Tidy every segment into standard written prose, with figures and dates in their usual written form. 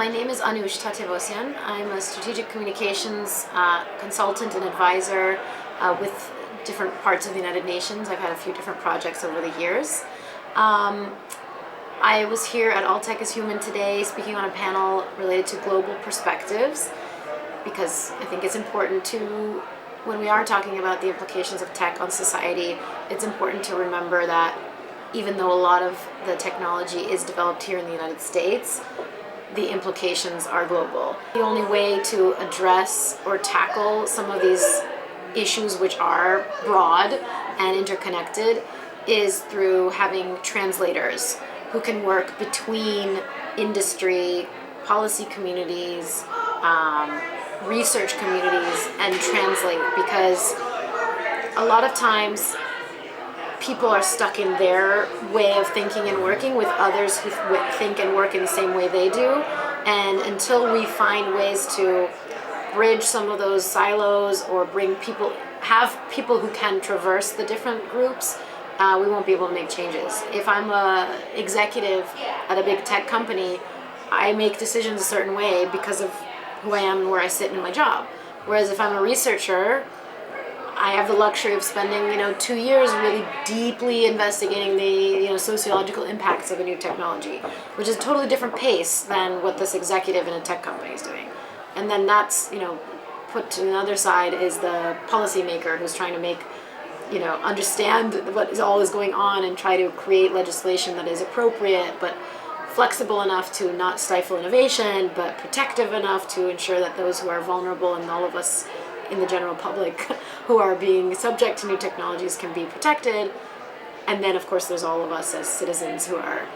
My name is Anoush Tatevossian. I'm a strategic communications consultant and advisor with different parts of the United Nations. I've had a few different projects over the years. I was here at All Tech is Human today speaking on a panel related to global perspectives because I think it's important to, when we are talking about the implications of tech on society, it's important to remember that even though a lot of the technology is developed here in the United States, the implications are global. The only way to address or tackle some of these issues which are broad and interconnected is through having translators who can work between industry, policy communities, research communities, and translate, because a lot of times people are stuck in their way of thinking and working with others who think and work in the same way they do. And until we find ways to bridge some of those silos or have people who can traverse the different groups, we won't be able to make changes. If I'm an executive at a big tech company, I make decisions a certain way because of who I am and where I sit in my job. Whereas if I'm a researcher, I have the luxury of spending, 2 years really deeply investigating the, sociological impacts of a new technology, which is a totally different pace than what this executive in a tech company is doing. And then that's, put to the other side is the policymaker who's trying to make, understand what is going on and try to create legislation that is appropriate, but flexible enough to not stifle innovation, but protective enough to ensure that those who are vulnerable and all of us in the general public who are being subject to new technologies can be protected. And then of course there's all of us as citizens who are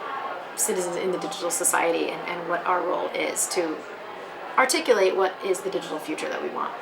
citizens in the digital society and what our role is to articulate what is the digital future that we want.